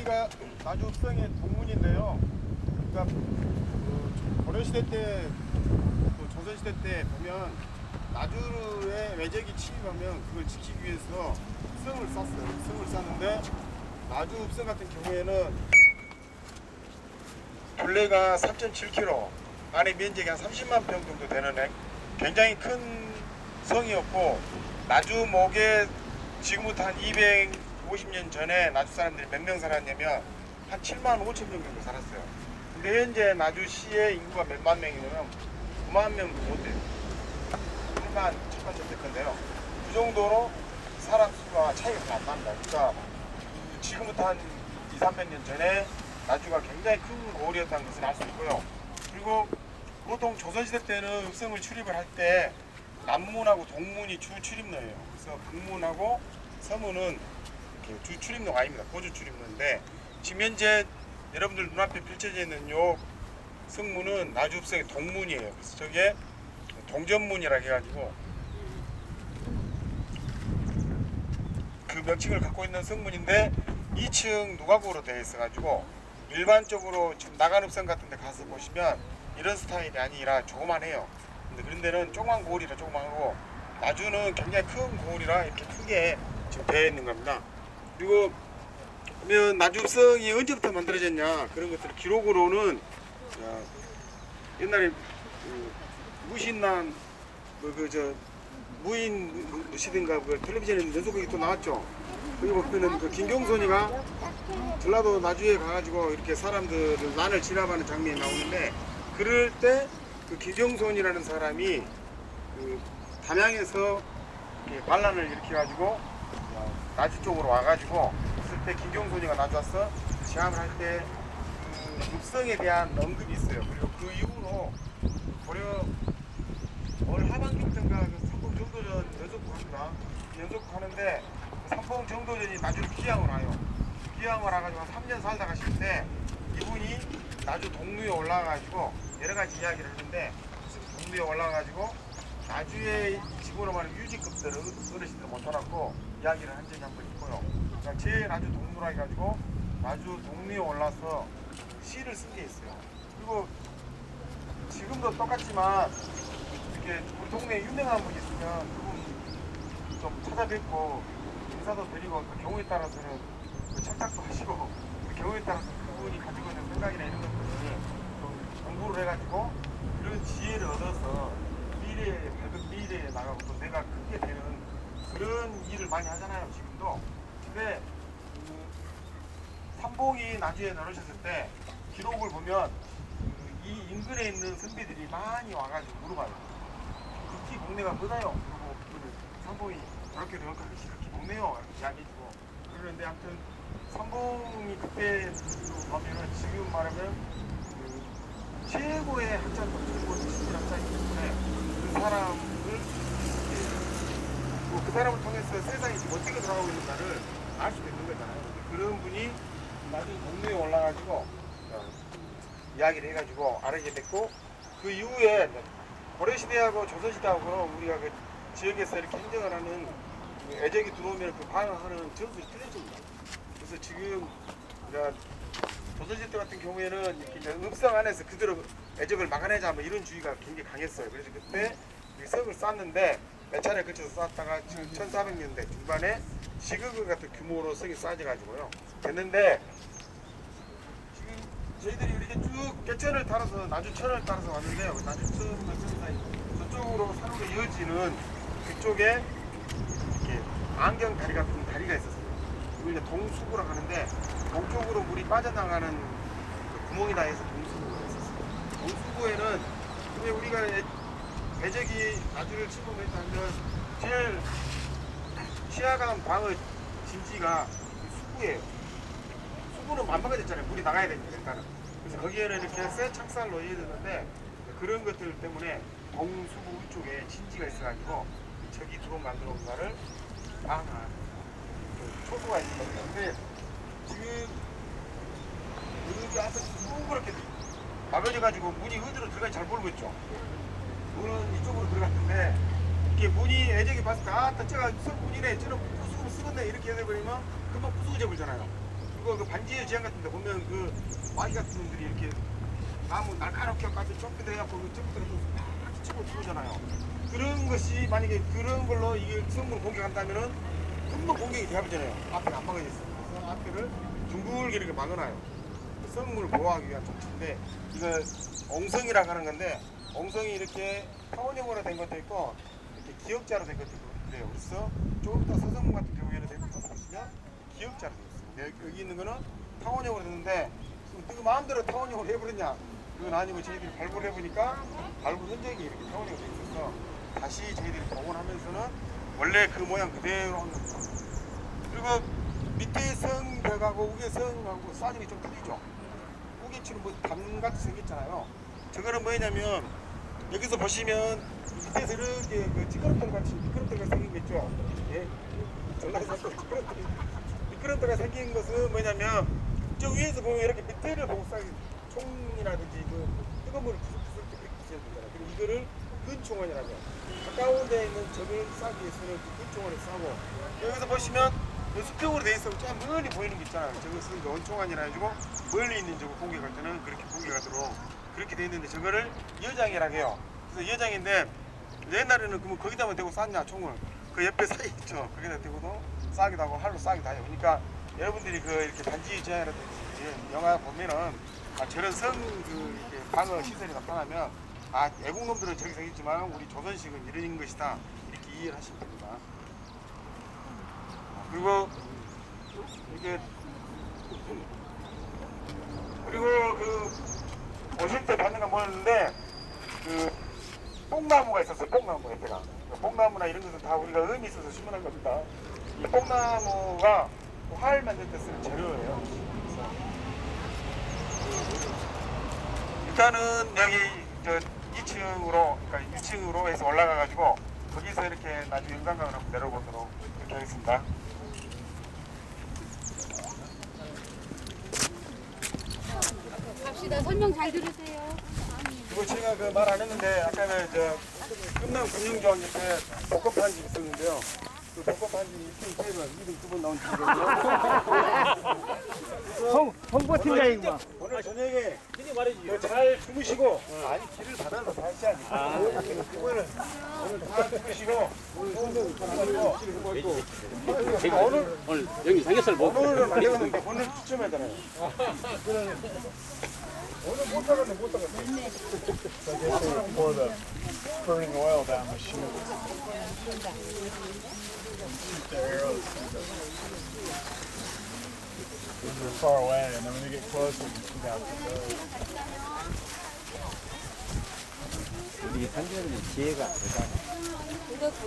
여기가 나주 읍성의 동문인데요. 그러니까 고려시대 때, 또 조선시대 때 보면 나주에 외적이 침입하면 그걸 지키기 위해서 성을 쌌어요. 성을 쌌는데 나주 읍성 같은 경우에는 둘레가 3.7km, 안에 면적이 한 30만 평 정도 되는 굉장히 큰 성이었고, 나주 목에 지금부터 한 250년 전에 나주 사람들이 몇 명 살았냐면 한 7만 5천 명 정도 살았어요. 근데 현재 나주시의 인구가 몇만 명이면 9만 명도 못 돼요. 8만 7만 정도 건데요. 그 정도로 사람 수가 차이가 안 납니다. 그러니까 지금부터 한 2, 300년 전에 나주가 굉장히 큰 고을이었다는 것을 알 수 있고요. 그리고 보통 조선시대 때는 읍성을 출입을 할 때 남문하고 동문이 주 출입로예요. 그래서 북문하고 서문은 주 출입로가 아닙니다. 고주 출입로인데, 지금 현재 여러분들 눈앞에 펼쳐져 있는 요 성문은 나주 읍성의 동문이에요. 그래서 저게 동전문이라 해가지고 그 명칭을 갖고 있는 성문인데 2층 누각으로 되어 있어가지고 일반적으로 지금 나간읍성 같은 데 가서 보시면 이런 스타일이 아니라 조그만해요. 근데 그런 데는 조그만 고을이라 조그만하고, 나주는 굉장히 큰 고을이라 이렇게 크게 지금 되어 있는 겁니다. 그리고 보면 나주 읍성이 언제부터 만들어졌냐, 그런 것들 기록으로는 옛날에 무신난 무인 무시든가 텔레비전에 연속극이 또 나왔죠. 거기 보면은 그 김경선이가 전라도 나주에 가가지고 이렇게 사람들을 난을 진압하는 장면이 나오는데, 그럴 때 그 김경선이라는 사람이 그 담양에서 반란을 일으켜가지고 나주 쪽으로 와가지고, 그럴 때 김경선이가 나주 와서 시함을 할 때 그 읍성에 대한 언급이 있어요. 그리고 그 이후로 고려 올 하반기부터인가 그 삼봉 정도전 연속합니다. 연속하는데 그 삼봉 정도전이 나주를 귀향을 와요. 귀향을 와가지고 한 3년 살다 가시는데, 이분이 나주 동루에 올라가가지고 여러 가지 이야기를 했는데, 동루에 올라가가지고 나주의 지금으로 말하면 유지급들 어르신들 모셔놨고 이야기를 한 적이 한 번 있고요. 그러니까 제 나주 동루라 해가지고 나주 동루에 올라서 시를 쓴 게 있어요. 그리고 지금도 똑같지만 이렇게 우리 동네에 유명한 분이 있으면 그분 좀 찾아뵙고 인사도 드리고, 그 경우에 따라서는 그 첨삭도 하시고, 그 경우에 따라서 그분이 가지고 있는 생각이나 이런 것들을 좀 공부를 해가지고 그런 지혜를 얻어서 밝은 미래에 나가고 또 내가 크게 되는 그런 일을 많이 하잖아요, 지금도. 근데 삼봉이 나주에 나오셨을 때 기록을 보면 이 인근에 있는 선비들이 많이 와가지고 물어봐요. 극히 복내가 뭐다요? 그리고 삼봉이 저렇게 되니까 극히 복내요, 이렇게 이야기해주고 그러는데, 아무튼 삼봉이 그때 보면은 지금 말하면 최고의 학자도 최고 신진 학자이기 때문에 그 사람을 그 사람을 통해서 세상이 지금 어떻게 돌아가고 있는가를 알 수도 있는 거잖아요. 그런 분이 나중에 동네에 올라가지고 이야기를 해가지고 알게 됐고, 그 이후에 고려시대하고 조선시대하고 우리가 그 지역에서 이렇게 행정을 하는 그 애적이 들어오면 그 방어하는 전술이 틀려집니다. 그래서 지금 조선시대 같은 경우에는 이렇게 읍성 안에서 그대로 애적을 막아내자 뭐 이런 주의가 굉장히 강했어요. 그래서 그때 성을 쌓는데 몇 차례 거쳐서 쌓았다가 지금 1400년대 중반에 시극을 같은 규모로 성이 쌓여가지고요 됐는데, 지금 저희들이 이렇게 쭉 개천을 따라서 나주천을 따라서 왔는데요. 나주천 저쪽으로 산으로 이어지는 그쪽에 이렇게 안경 다리 같은 다리가 있었어요. 이걸 이제 동수구라고 하는데, 동쪽으로 물이 빠져나가는 그 구멍이 다 해서 동수구가 있었어요. 동수구에는 근데 우리가 배적이 나주를 침범했다면 제일 시야강 방어 진지가 수구예요. 수구는 만박해졌잖아요. 물이 나가야 되니까 일단은. 그래서 거기에는 이렇게 쇠 창살로 이어졌는데, 그런 것들 때문에 동수구 위쪽에 진지가 있어가지고 적이 들어온 만들어온가를 방어하는 초소가 있는 겁니다. 근데 지금 여기 앞에 쭉 그렇게 막아져가지고 문이 어디로 들어가는지 잘 모르겠죠. 문은 이쪽으로 들어갔는데, 이렇게 문이 애적이 봤을 때 아, 저가 문이네, 저는 부수고 쓰겠네 이렇게 해버리면 금방 부수고 잡을잖아요. 그리고 그 반지의 제한 같은 데 보면 그 마귀 같은 놈들이 이렇게 나무 날카롭게 까지 점프들 해갖고 그 점프들 막 치고 죽으잖아요. 그런 것이 만약에 그런 걸로 이게 성문을 공격한다면은 금방 공격이 되어버리잖아요. 앞에가 안 막아져 있어요. 그래서 앞에를 둥글게 이렇게 막아놔요. 성문을 보호하기 위한 조치인데 이거 옹성이라고 하는 건데 옹성이 이렇게 타원형으로 된 것도 있고 이렇게 기역자로 된 것도 있고 그래요. 그래서 조금 더 서성문 같은 경우에는 보시면 기역자로 되어 있습니다. 여기 있는 거는 타원형으로 됐는데 그 마음대로 타원형으로 해버렸냐? 그건 아니고 저희들이 발굴을 해보니까 발굴 흔적이 이렇게 타원형으로 되어 있어서 다시 저희들이 복원하면서는 원래 그 모양 그대로 한 겁니다. 그리고 밑에 성벽하고 위에 성하고 사진이 좀 틀리죠. 우기치는 뭐 담같이 생겼잖아요. 저거는 뭐냐면 여기서 보시면 밑에서 이렇게 그 찌끄럼돌 같이 미끄럼틀가 생긴 거 있죠. 예, 전라에서 미끄럼틀가 생긴 것은 뭐냐면 저 위에서 보면 이렇게 밑에를 보고 싹 총이라든지 그 뜨거운 물을 부슬부슬 그렇게 부셔야 되잖아요. 그리고 이거를 근총원이라고 해요. 가까운 데에 있는 적을 싸기 위해서는 근총원을 싸고 여기서 보시면 수평으로 되어 있으면 좀 멀리 보이는 게 있잖아요. 저것은 원총원이라 해가지고 멀리 있는 저거 공격할 때는 그렇게 공격하도록 그렇게 되어 있는데 저거를 여장이라고 해요. 그래서 여장인데 옛날에는 그러면 거기다만 대고 쐈냐 총을 그 옆에 사이 있죠. 거기다 대고도 싸기도 하고 활로 싸기도 해요. 그러니까 여러분들이 그 이렇게 반지 제한이라든지 영화 보면은 저런 이렇게 방어 시설이 나타나면 애국놈들은 저렇게 생겼지만 우리 조선식은 이런 것이다 이렇게 이해를 하시면 됩니다. 그리고 이게 그리고 그 오실 때 받는 건 뭐였는데 그 뽕나무가 있었어요. 뽕나무 옆에가 뽕나무나 이런 것은 다 우리가 의미 있어서 심어놓은 겁니다. 이 뽕나무가 활 만들 때 쓰는 재료예요. 일단은 여기 저 2층으로 그러니까 2층으로 해서 올라가 가지고 거기서 이렇게 나중에 영상강을 한번 내려보도록 이렇게 하겠습니다. 갑시다. 설명 잘 들으세요. 그리고 제가 그 말 안 했는데 아까 저 끝남 금융조항 옆에 복합한 집 있었는데요. 그 복합한 집 2층 테이블 2등 2번 나온 집이거든요. 홍보팀장이구만. 오늘 저녁에 잘 주무시고 아니 길을 받아서 다시 하니까 오늘 잘 주무시고 오늘 여기 삼겹살 먹고 오늘은 안 되겠는데 오늘 추첨하잖아요. 오늘 못 사갔네 못 사갔네. For the burning oil down the chute. Shoot the arrows. When they're far away, and then when they get closer, you shoot out the bow. 우리 상대는 지혜가 대단해. 이것도